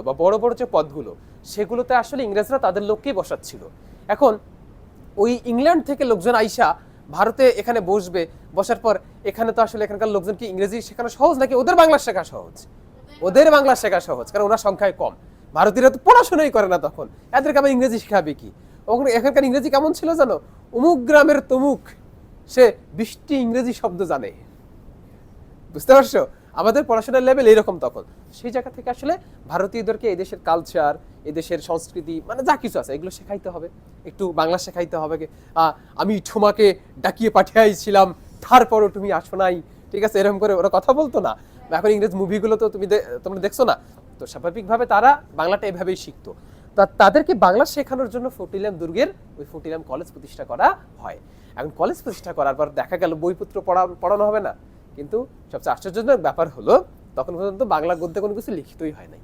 বা বড় বড় যে পদগুলো সেগুলোতে আসলে ইংরেজরা তাদের লোককেই বসাচ্ছিল। এখন ওই ইংল্যান্ড থেকে লোকজন আইসা ভারতে এখানে বসবে, বসার পর এখানে তো আসলে এখানকার লোকজন কি ইংরেজি শেখানো সহজ নাকি ওদের বাংলা শেখা সহজ? ওদের বাংলা শেখা সহজ, কারণ ওরা সংখ্যায় কম। ভারতীয়রা তো পড়াশোনাই করে না তখন, এদেরকে আবার ইংরেজি শেখাবে কি? এখানকার ইংরেজি কেমন ছিল জানো? অমুক গ্রামের তমুক সে 20টি ইংরেজি শব্দ জানে। বুঝতে পারছো? আমাদের পড়াশোনার লেভেল এইরকম তখন। সেই জায়গা থেকে আসলে ভারতীয়দেরকে এদেশের কালচার, এদেশের সংস্কৃতি মানে যা কিছু আছে এগুলো শেখাইতে হবে, একটু বাংলা শেখাইতে হবে। আমি ঠুমাকে ডাকিয়ে পাঠিয়েছিলাম, তারপরও তুমি আসো নাই, ঠিক আছে, এরকম করে ওরা কথা বলতো না। এখন ইংরেজ মুভিগুলো তো তোমরা দেখছো না, তো স্বাভাবিকভাবে তারা বাংলাটা এভাবেই শিখতো। তাদেরকে বাংলা শেখানোর জন্য ফোর্ট দুর্গের ওই ফোর্ট কলেজ প্রতিষ্ঠা করা হয়। এখন কলেজ প্রতিষ্ঠা করার পর দেখা গেল বইপত্র পড়ানো হবে না, কিন্তু সবচেয়ে আশ্চর্যজনক ব্যাপার হলো তখন পর্যন্ত বাংলা গদ্যে কোনো কিছু লিখিতই হয় নাই।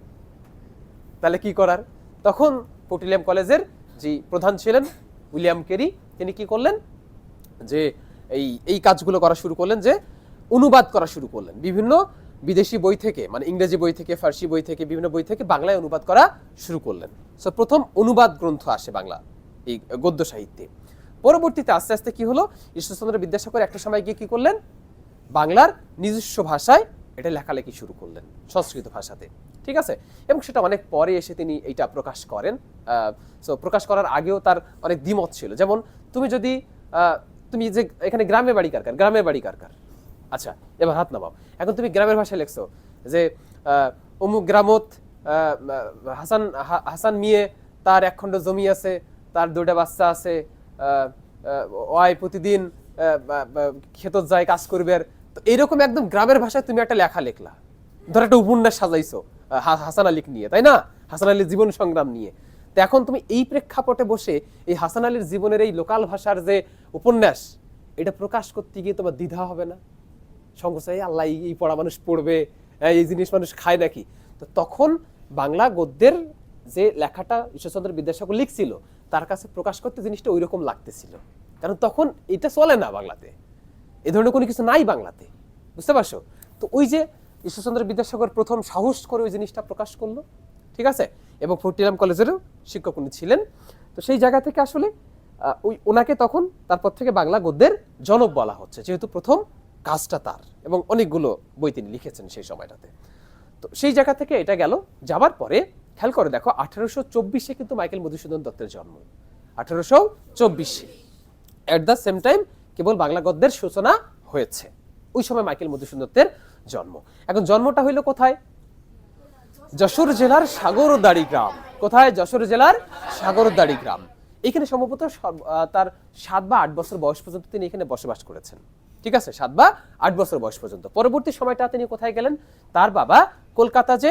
তাহলে কি করার? তখন ফোর্ট কলেজের যে প্রধান ছিলেন উইলিয়াম কেরি, তিনি কি করলেন যে এই কাজগুলো করা শুরু করলেন, যে অনুবাদ করা শুরু করলেন বিভিন্ন বিদেশি বই থেকে, মানে ইংরেজি বই থেকে, ফার্সি বই থেকে, বিভিন্ন বই থেকে বাংলায় অনুবাদ করা শুরু করলেন। সো প্রথম অনুবাদ গ্রন্থ আসে বাংলা এই গদ্য সাহিত্যে। পরবর্তীতে আস্তে আস্তে কি হলো, ঈশ্বরচন্দ্র বিদ্যাসাগর একটা সময় গিয়ে কি করলেন, বাংলার নিজস্ব ভাষায় এটা লেখালেখি শুরু করলেন, সংস্কৃত ভাষাতে, ঠিক আছে। এবং সেটা অনেক পরে এসে তিনি এইটা প্রকাশ করেন। সো প্রকাশ করার আগেও তার অনেক দ্বিমত ছিল। যেমন তুমি যদি তুমি যে এখানে গ্রামে বাড়ি কার কার, আচ্ছা এবার হাত নামাও। এখন তুমি গ্রামের ভাষায় লিখছো যে অমুক গ্রামত হাসান মিয়ে তার 1 খণ্ড জমি আছে, তার 2টা বাচ্চা আছে, ওই প্রতিদিন ক্ষেতত যায় কাজ করবে। তো এরকম একদম গ্রামের ভাষায় তুমি একটা লেখা লিখলা, ধর একটা উপন্যাস সাজাইছো হাসান আলীকে নিয়ে, তাই না, হাসান আলীর জীবন সংগ্রাম নিয়ে। তো এখন তুমি এই প্রেক্ষাপটে বসে এই হাসান আলীর জীবনের এই লোকাল ভাষার যে উপন্যাস, এটা প্রকাশ করতে গিয়ে তোমার দ্বিধা হবে না? সংকোচাই আল্লাহ এই পড়া মানুষ পড়বে, এই জিনিস মানুষ খায় নাকি? তো তখন বাংলা গদ্যের যে লেখাটা ঈশ্বরচন্দ্র বিদ্যাসাগর লিখছিল তার কাছে প্রকাশ করতে জিনিসটা ওই রকম লাগতেছিল, কারণ তখন এটা চলে না বাংলাতে, এ ধরনের কোনো কিছু নাই বাংলাতে, বুঝতে পারছো? তো ওই যে ঈশ্বরচন্দ্র বিদ্যাসাগর প্রথম সাহস করে ওই জিনিসটা প্রকাশ করলো, ঠিক আছে। এবং ফোর্ট কলেজেরও শিক্ষক উনি ছিলেন। তো সেই জায়গা থেকে আসলে ওই ওনাকে তখন তারপর থেকে বাংলা গদ্যের জনক বলা হচ্ছে, যেহেতু প্রথম কাজটা তার, এবং অনেকগুলো বই তিনি লিখেছেন সেই সময়টাতে। তো সেই জায়গা থেকে এটা গেল। যাবার পরে খেয়াল করে দেখো 1824-এ কিন্তু মাইকেল মধুসূদন দত্তের জন্ম। 1824-এ এট দ্য সেম টাইম কেবল বাংলা গদ্যের সূচনা হয়েছে, ওই সময় মাইকেল মধুসূদন দত্তের জন্ম। এখন জন্মটা হইল কোথায়? যশোর জেলার সাগরদাড়ি গ্রাম। কোথায়? যশোর জেলার সাগরদাড়ি গ্রাম। এখানে সম্ভবত তার 7 বা 8 বছর বয়স পর্যন্ত তিনি এখানে বসবাস করেছেন, ঠিক আছে, 7 বা 8 বছর বয়স পর্যন্ত। পরবর্তী সময়টা তিনি কোথায় গেলেন? তার বাবা কলকাতা যে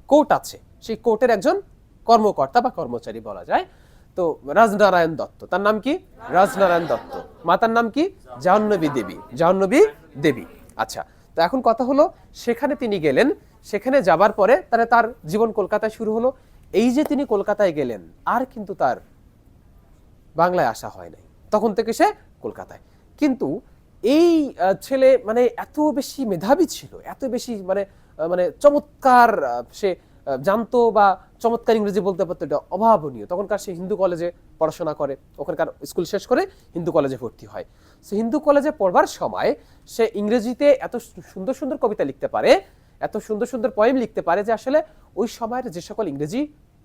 কোর্ট আছে সেই কোর্টের একজন কর্মকর্তা বা কর্মচারী বলা যায়। তো রাজনারায়ণ দত্ত, তার নাম কি? রাজনারায়ণ দত্ত। মাতার নাম কি? জাহ্নবী দেবী। জাহ্নবী দেবী। আচ্ছা, তো এখন কথা হলো সেখানে তিনি গেলেন। সেখানে যাবার পরে তার জীবন কলকাতায় শুরু হলো। এই যে তিনি কলকাতায় গেলেন, আর কিন্তু তার বাংলায় আসা হয় নাই, তখন থেকে সে কলকাতায়। কিন্তু এই ছেলে মানে এত বেশি মেধাবী ছিল, এত বেশি মানে মানে চমৎকার সে জানতো, বা চমৎকার ইংরেজি বলতে পারতো, এটা অভাবনীয়। তখনকার সে হিন্দু কলেজে পড়াশোনা করে, ওখানকার স্কুল শেষ করে হিন্দু কলেজে ভর্তি হয়। সে হিন্দু কলেজে পড়বার সময় সে ইংরেজিতে এত সুন্দর সুন্দর কবিতা লিখতে পারে, এত সুন্দর সুন্দর পোয়েম লিখতে পারে, যে আসলে ওই সময়ের যে সকল ইংরেজি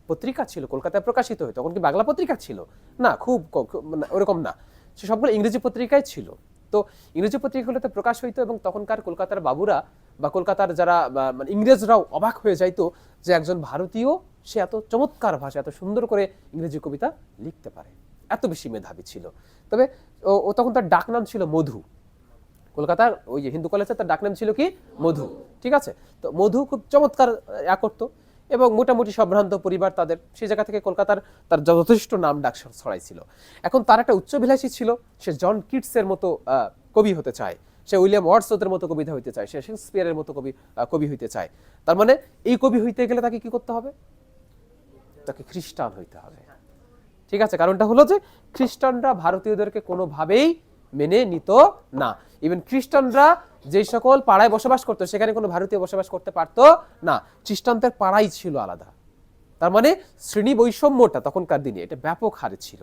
পত্রিকা ছিল কলকাতায় প্রকাশিত হতো, তখন কি বাংলা পত্রিকা ছিল না, খুব ওরকম না, সে সবগুলো ইংরেজি পত্রিকায় ছিল। তো ইংরেজি পত্রিকাগুলোতে প্রকাশ হইতো, এবং তখনকার কলকাতার বাবুরা বা কলকাতার যারা মানে ইংরেজরাও অবাক হয়ে যাইতো যে একজন ভারতীয় সে এত চমৎকার ভাষা, এত সুন্দর করে ইংরেজি কবিতা লিখতে পারে, এত বেশি মেধাবী ছিল। তবে ও তখন তার ডাকনাম ছিল মধু। কলকাতার ওই যে হিন্দু কলেজে তার ডাকনাম ছিল কি? মধু, ঠিক আছে। তো মধু খুব চমৎকার করতো, এবং মোটামুটি সম্ভ্রান্ত পরিবার তাদের, সেই জায়গা থেকে কলকাতার তার যথেষ্ট নাম ডাক ছড়াইছিল। এখন তার একটা উচ্চভিলাষী ছিল, সে জন কিটসের মতো কবি হতে চায়, সে উইলিয়াম ওয়ার্ডসওয়ার্থের মতো কবিতা হইতে চায়, সে শেক্সপিয়ারের মতো কবি হইতে চায়। তার মানে এই কবি হইতে গেলে তাকে কি করতে হবে? তাকে খ্রিস্টান হইতে হবে, ঠিক আছে। কারণটা হলো যে খ্রিস্টানরা ভারতীয়দেরকে কোনোভাবেই মেনে নিত না। ইভেন খ্রিস্টানরা যে সকল পাড়ায় বসবাস করতো সেখানে কোনো ভারতীয় বসবাস করতে পারতো না, খ্রিস্টানদের পাড়াই ছিল আলাদা, তার মানে শ্রেণী বৈষম্যটা তখনকার দিনে এটা ব্যাপক হারে ছিল।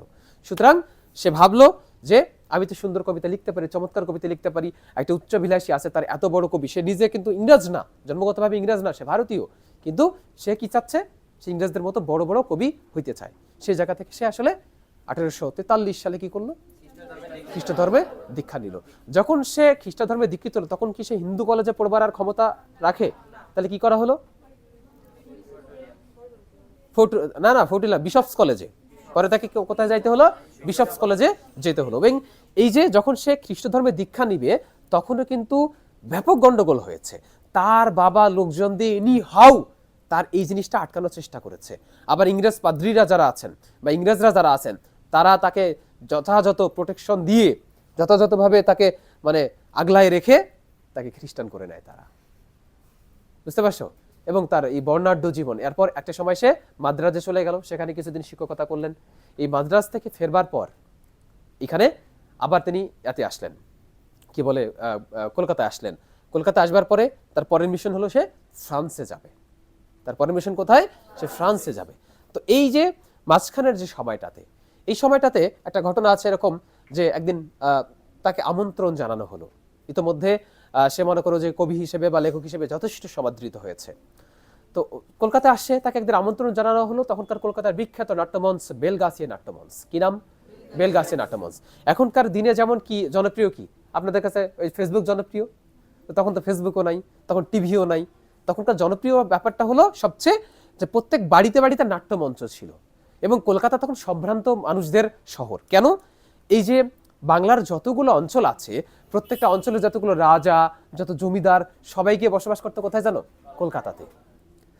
সুতরাং সে ভাবলো যে আমি তো সুন্দর কবিতা লিখতে পারি, চমৎকার কবিতা লিখতে পারি, একটা উচ্চাভিলাষী আছে, তার এত বড় কবি, সে নিজে কিন্তু ইংরেজ না, জন্মগতভাবে ইংরেজ না, সে ভারতীয়, কিন্তু সে কি চাচ্ছে, সে ইংরেজদের মতো বড় বড় কবি হইতে চায়। সেই জায়গা থেকে সে আসলে 1843 সালে কি করলো, খ্রিস্ট ধর্মে দীক্ষা নিল। যখন সে খ্রিস্ট ধর্মে দীক্ষিত হলো তখন কি সে হিন্দু কলেজে পড়বার আর ক্ষমতা রাখে? তাহলে কি করা হলো, ফোর্টিলা বিশপস কলেজে, পরে তাকে কোথায় যাইতে হলো, বিশপস কলেজে যেতে হলো। এবং এই যে যখন সে খ্রিস্ট ধর্মে দীক্ষা নিবে তখনও কিন্তু ব্যাপক গন্ডগোল হয়েছে। তার বাবা লোকজন দিয়ে এনি হাউ তার এই জিনিসটা আটকানোর চেষ্টা করেছে। আবার ইংরেজ পাদ্রীরা যারা আছেন বা ইংরেজরা যারা আছেন তারা তাকে যথাযথ প্রোটেকশন দিয়ে যথাযথভাবে তাকে মানে আগলায় রেখে তাকে খ্রিস্টান করে নেয় তারা, বুঝতে পারছো? এবং তার এই বর্ণাঢ্য জীবন, এরপর একটা সময় সে মাদ্রাজে চলে গেল, সেখানে কিছুদিন শিক্ষকতা করলেন। এই মাদ্রাজ থেকে ফেরবার পর এখানে আবার তিনি এতে আসলেন, কি বলে কলকাতায় আসলেন। কলকাতা আসবার পরে তার পরের মিশন হলো সে ফ্রান্সে যাবে। তার পরের মিশন কোথায়, সে ফ্রান্সে যাবে। তো এই যে মাঝখানের যে সময়টাতে, এই সময়টাতে একটা ঘটনা আছে এরকম যে একদিন তাকে আমন্ত্রণ জানানো হলো। ইতোমধ্যে সে মনে করো যে কবি হিসেবে বা লেখক হিসেবে যথেষ্ট সমাদৃত হয়েছে। তো কলকাতায় আসছে, তাকে একদিন আমন্ত্রণ জানানো হলো। তখনকার কলকাতার বিখ্যাত নাট্যমঞ্চ বেলগাছিয়া নাট্যমঞ্চ, কি নাম, বেলগাছিয়া নাট্যমঞ্চ। এখনকার দিনে যেমন কি জনপ্রিয়, কি আপনাদের কাছে ওই ফেসবুক জনপ্রিয়, তখন তো ফেসবুকও নাই, তখন টিভিও নাই। তখনকার জনপ্রিয় ব্যাপারটা হলো সবচেয়ে যে প্রত্যেক বাড়িতে বাড়িতে নাট্যমঞ্চ ছিল। এবং কলকাতা তখন সম্ভ্রান্ত মানুষদের শহর। কেন, এই যে বাংলার যতগুলো অঞ্চল আছে প্রত্যেকটা অঞ্চলে যতগুলো রাজা, যত জমিদার, সবাই গিয়ে বসবাস করতে কোথায় জানো, কলকাতাতে।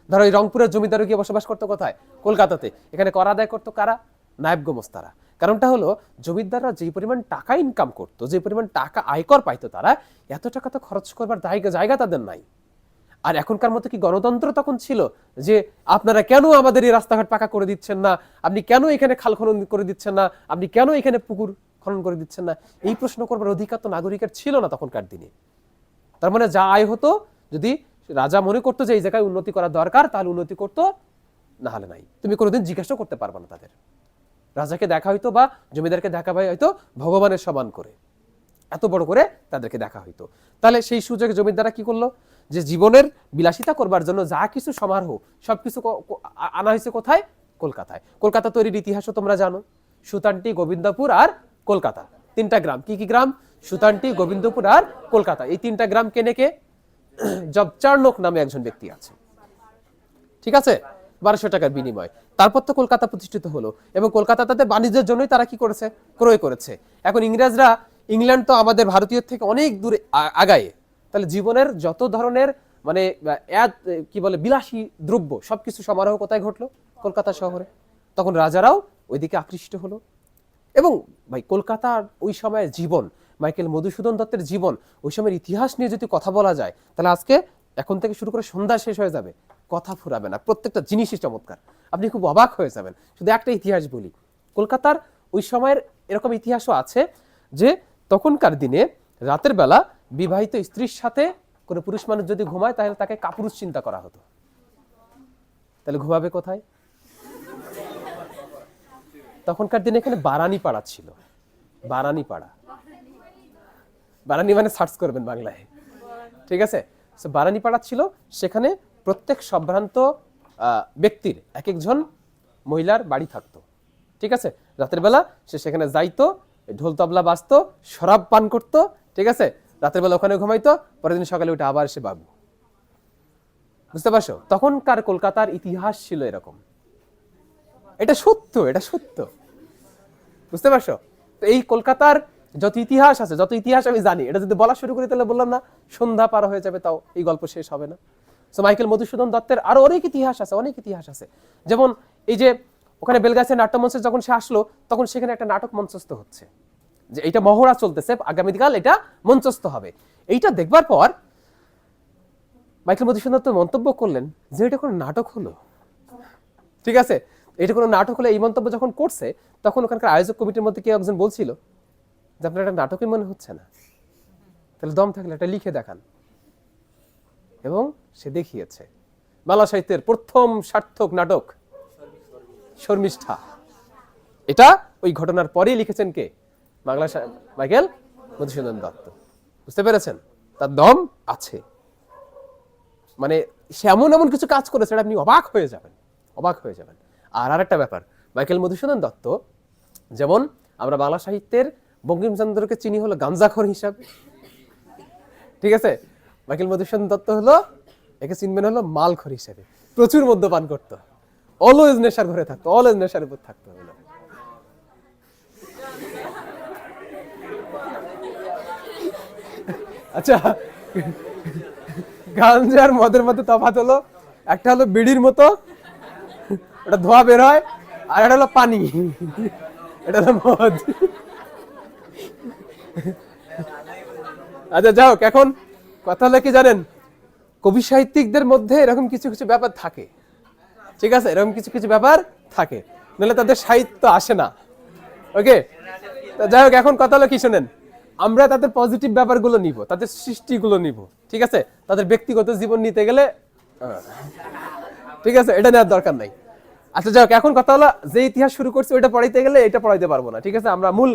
ধরো এই রংপুরের জমিদারও গিয়ে বসবাস করতে কোথায়, কলকাতাতে। এখানে কর আদায় করতো কারা, নায়েব গোমস্তারা। কারণটা হলো জমিদাররা যে পরিমাণ টাকা ইনকাম করতো, যে পরিমাণ টাকা আয়কর পাইতো, তারা এত টাকা তো খরচ করবার জায়গা তাদের নাই। আর এখনকার মতো কি গণতন্ত্র তখন ছিল যে আপনারা কেন আমাদের এই রাস্তাঘাট পাকা করে দিচ্ছেন না, আপনি কেন এখানে খাল খনন করে দিচ্ছেন না, আপনি কেন এখানে পুকুর খনন করে দিচ্ছেন না, এই প্রশ্ন করবার অধিকার তো নাগরিকের ছিল না তখনকার দিনে। তার মানে যা আয় হতো, যদি রাজা মনে করতো যে এই জায়গায় উন্নতি করা দরকার তাহলে উন্নতি করতো, না হলে নাই। তুমি কোনোদিন জিজ্ঞাসা করতে পারবে না তাদের। রাজাকে দেখা হইতো বা জমিদারকে দেখা হয়তো ভগবানের সমান করে, এত বড় করে তাদেরকে দেখা হইতো। তাহলে সেই সুযোগে জমিদাররা কি করলো, যে জীবনের বিলাসিতা করবার জন্য যা কিছু সমারোহ সবকিছু আনা হয়েছে কোথায়, কলকাতায়। কলকাতা তৈরির ইতিহাসও তোমরা জানো, সুতানটি, গোবিন্দপুর আর কলকাতা, তিনটা গ্রাম। কি কি গ্রাম, সুতানটি, গোবিন্দপুর আর কলকাতা। এই তিনটা গ্রাম কেনে কে, জবচার্নক নামে একজন ব্যক্তি আছে, ঠিক আছে, 1200 টাকার বিনিময়। তারপর তো কলকাতা প্রতিষ্ঠিত হলো এবং কলকাতা তাদের বাণিজ্যের জন্যই তারা কি করেছে, ক্রয় করেছে। এখন ইংরেজরা, ইংল্যান্ড তো আমাদের ভারতীয় থেকে অনেক দূরে আগায়ে, তাহলে জীবনের যত ধরনের মানে কি বলে বিলাসী দ্রব্য সবকিছু সমারোহ কোথায় ঘটলো, কলকাতা শহরে। তখন রাজারাও ওইদিকে আকৃষ্ট হলো। এবং ভাই কলকাতার ওই সময়ের জীবন, মাইকেল মধুসূদন দত্তের জীবন, ওই সময়ের ইতিহাস নিয়ে যদি কথা বলা যায় তাহলে আজকে এখন থেকে শুরু করে সন্ধ্যা শেষ হয়ে যাবে, কথা ফুরাবে না। প্রত্যেকটা জিনিসই চমৎকার, আপনি খুব অবাক হয়ে যাবেন। শুধু একটা ইতিহাস বলি, কলকাতার ওই সময়ের এরকম ইতিহাসও আছে যে তখনকার দিনে রাতের বেলা বিবাহিত স্ত্রীর সাথে কোনো পুরুষ মানুষ যদি ঘুমায় তাহলে তাকে কাপুরুষ চিন্তা করা হতো। তাহলে ঘুমাবে কোথায়? তখনকার দিনে এখানে বারানি পাড়া ছিল, বারানি পাড়া, বারানি মানে সার্চ করবেন বাংলায়, ঠিক আছে। বারানি পাড়া ছিল, সেখানে প্রত্যেক সম্ভ্রান্ত ব্যক্তির এক একজন মহিলার বাড়ি থাকতো, ঠিক আছে। রাতের বেলা সে সেখানে যাইতো, ঢোল তবলা বাজতো, শরাব পান করতো, ঠিক আছে। রাতের বেলা ওখানে ঘুমাইতো, পরের দিন সকালে উঠে আবার সে বাবু, বুঝতে পারছো। তখনকার কলকাতার ইতিহাস ছিল এরকম, এটা সত্য, এটা সত্য, বুঝতে পারছো। তো এই কলকাতার যত ইতিহাস আছে, যত ইতিহাস আমি জানি, এটা যদি বলা শুরু করি তাহলে বললাম না সন্ধ্যা পার হয়ে যাবে, তাও এই গল্প শেষ হবে না। সো মাইকেল মধুসূদন দত্তের আরো অনেক ইতিহাস আছে, অনেক ইতিহাস আছে। যেমন এই যে ওখানে বেলগাছিয়া নাট্যমঞ্চে যখন সে আসলো তখন সেখানে একটা নাটক মঞ্চস্থ হচ্ছে, যে এটা মহড়া চলতেছে, আগামীকাল এটা মঞ্চস্থ হবে। এইটা দেখবার পর মাইকেল মধুসূদন দত্ত মন্তব্য করলেন যে এটা কোনো নাটক হলো, ঠিক আছে, এটা কোনো নাটক হলো। এই মন্তব্য যখন করছে তখন ওখানকার আয়োজক কমিটির মধ্যে কেউ একজন বলছিল যে আপনার একটা নাটকই মনে হচ্ছে না, তাহলে দম থাকলে এটা লিখে দেখান। এবং সে দেখিয়েছে বাংলা সাহিত্যের প্রথম সার্থক নাটক শর্মিষ্ঠা। এটা ওই ঘটনার পরেই লিখেছেন কে? বাংলা মাইকেল মধুসূদন দত্ত। বুঝতে পেরেছেন? তার দম আছে, মানে সে এমন এমন কিছু কাজ করেছে আপনি অবাক হয়ে যাবেন, অবাক হয়ে যাবেন। আর আরেকটা ব্যাপার, মাইকেল মধুসূদন দত্ত যেমন আমরা বাংলা সাহিত্যের বঙ্কিমচন্দ্রকে চিনি হলো গাঞ্জাখোর হিসাবে, ঠিক আছে, মাইকেল মধুসূদন দত্ত হলো, একে চিনবেন হলো মালখোর হিসেবে। প্রচুর মদ্যপান করতো, অলওয়েজ নেশার ঘরে থাকতো, অলওয়েজ নেশার উপর থাকতো। আচ্ছা, গাঞ্জার মদের মধ্যে তফাৎ হলো, একটা হলো বিড়ির মতো, ওটা ধোয়া বের হয়, আর এটা হলো পানি, এটা হলো মদ। আচ্ছা যাই হোক, এখন কথা হলো কি জানেন, কবি সাহিত্যিকদের মধ্যে এরকম কিছু কিছু ব্যাপার থাকে, ঠিক আছে, এরকম কিছু কিছু ব্যাপার থাকে, নাহলে তাদের সাহিত্য আসে না। ওকে, যাই হোক, এখন কথা হলো কি শোনেন, আমরা তাদের পজিটিভ ব্যাপারগুলো নিব, তাদের সৃষ্টিগুলো নিব, ঠিক আছে, তাদের ব্যক্তিগত জীবন নিতে গেলে ঠিক আছে, এটা নেওয়ার দরকার নাই। আচ্ছা যাই হোক, এখন কথা হলো যে ইতিহাস শুরু করছে ওইটা পড়াইতে গেলে এটা পড়াইতে পারবো না, ঠিক আছে, আমরা মূল